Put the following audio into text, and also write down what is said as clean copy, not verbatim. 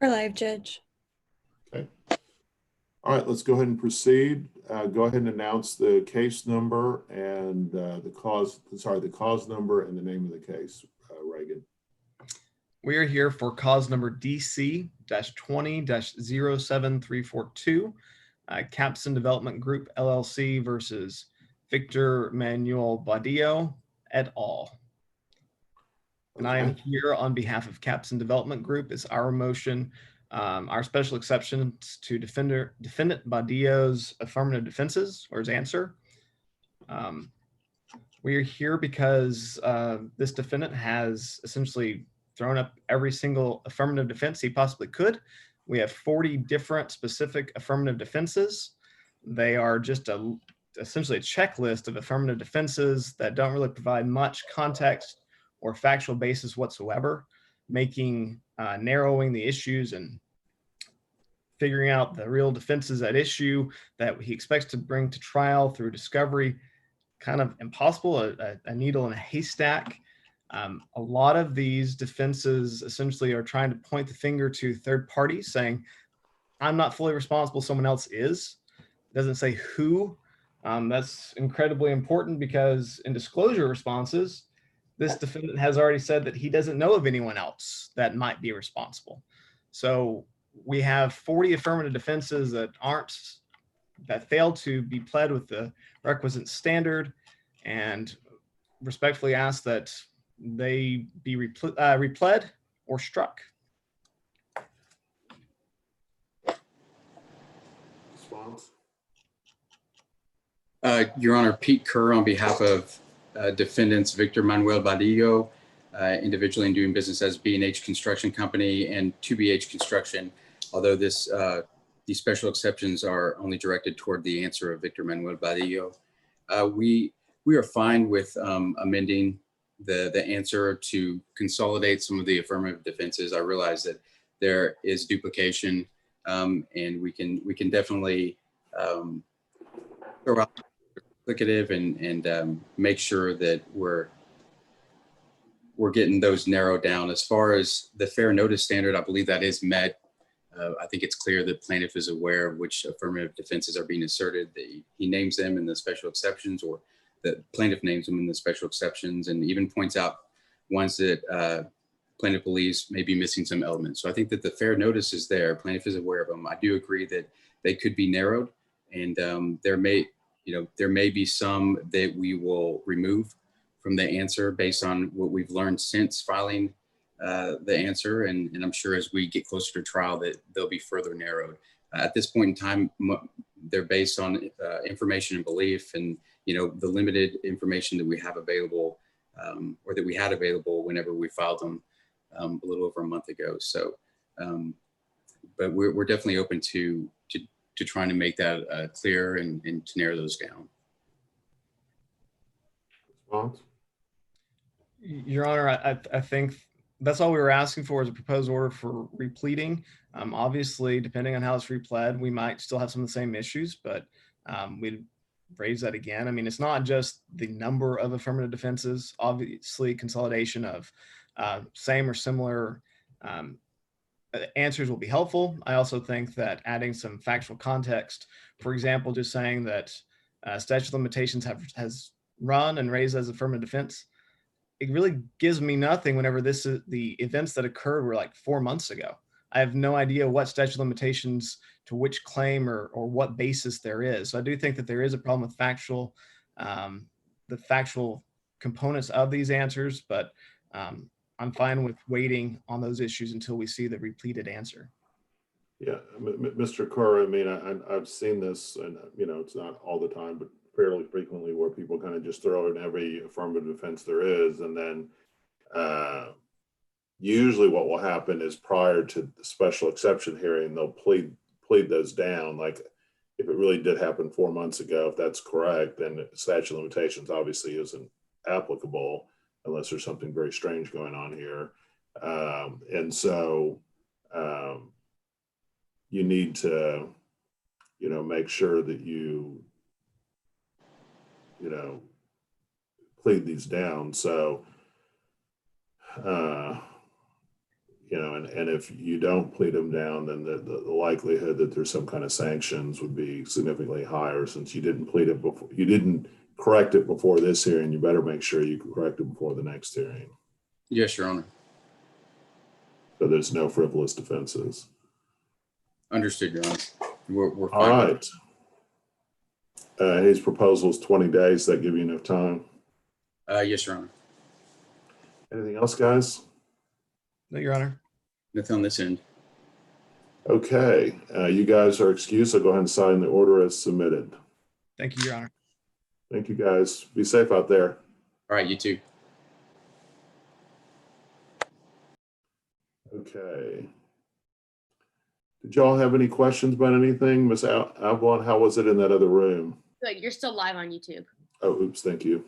We're live, Judge. Okay. All right, let's go ahead and proceed. Go ahead and announce the case number and the cause number and the name of the case, Reagan. We are here for cause number DC-20-07342, Capson Development Group LLC versus Victor Manuel Badillo et al. And I am here on behalf of Capson Development Group. It's our motion, our special exceptions to defendant Badillo's affirmative defenses or his answer. We are here because this defendant has essentially thrown up every single affirmative defense he possibly could. We have 40 different specific affirmative defenses. They are just essentially a checklist of affirmative defenses that don't really provide much context or factual basis whatsoever, making narrowing the issues and figuring out the real defenses at issue that he expects to bring to trial through discovery kind of impossible, a needle in a haystack. A lot of these defenses essentially are trying to point the finger to third parties, saying, I'm not fully responsible, someone else is. It doesn't say who. That's incredibly important because in disclosure responses, this defendant has already said that he doesn't know of anyone else that might be responsible. So we have 40 affirmative defenses that fail to be pled with the requisite standard, and respectfully ask that they be repled or struck. Response. Your Honor, Pete Kerr on behalf of defendants Victor Manuel Badillo, individually in doing business as B&H Construction Company and 2BH Construction, although these special exceptions are only directed toward the answer of Victor Manuel Badillo. We are fine with amending the answer to consolidate some of the affirmative defenses. I realize that there is duplication, and we can definitely throw out duplicative and make sure that we're getting those narrowed down. As far as the fair notice standard, I believe that is met. I think it's clear that plaintiff is aware of which affirmative defenses are being asserted. He names them in the special exceptions, or the plaintiff names them in the special exceptions, and even points out ones that plaintiff believes may be missing some elements. So I think that the fair notice is there. Plaintiff is aware of them. I do agree that they could be narrowed, and there may be some that we will remove from the answer based on what we've learned since filing the answer. And I'm sure as we get closer to trial that they'll be further narrowed. At this point in time, they're based on information and belief, and the limited information that we have available, or that we had available whenever we filed them a little over a month ago. So, but we're definitely open to trying to make that clear and to narrow those down. Response. Your Honor, I think that's all we were asking for is a proposed order for repleting. Obviously, depending on how it's repled, we might still have some of the same issues, but we'd raise that again. I mean, it's not just the number of affirmative defenses. Obviously, consolidation of same or similar answers will be helpful. I also think that adding some factual context, for example, just saying that statute of limitations has run and raised as affirmative defense, it really gives me nothing whenever the events that occurred were like 4 months ago. I have no idea what statute of limitations to which claim or what basis there is. So I do think that there is a problem with the factual components of these answers, but I'm fine with waiting on those issues until we see the repleted answer. Yeah, Mr. Kerr, I mean, I've seen this, and it's not all the time, but fairly frequently, where people kind of just throw in every affirmative defense there is, and then usually what will happen is prior to the special exception hearing, they'll plead those down. Like if it really did happen 4 months ago, if that's correct, then statute of limitations obviously isn't applicable unless there's something very strange going on here. And so you need to, make sure that you plead these down. So, you know, and if you don't plead them down, then the likelihood that there's some kind of sanctions would be significantly higher, since you didn't plead it before, you didn't correct it before this hearing. You better make sure you correct it before the next hearing. Yes, Your Honor. So there's no frivolous defenses. Understood, Your Honor. We're All fine. right. His proposal is 20 days. That give you enough time? Yes, Your Honor. Anything else, guys? No, Your Honor. Nothing on this end. Okay. You guys are excused. So go ahead and sign the order as submitted. Thank you, Your Honor. Thank you, guys. Be safe out there. All right, you too. Okay. Did y'all have any questions about anything? Ms. Avalon, how was it in that other room? Good. You're still live on YouTube. Oh, oops, thank you.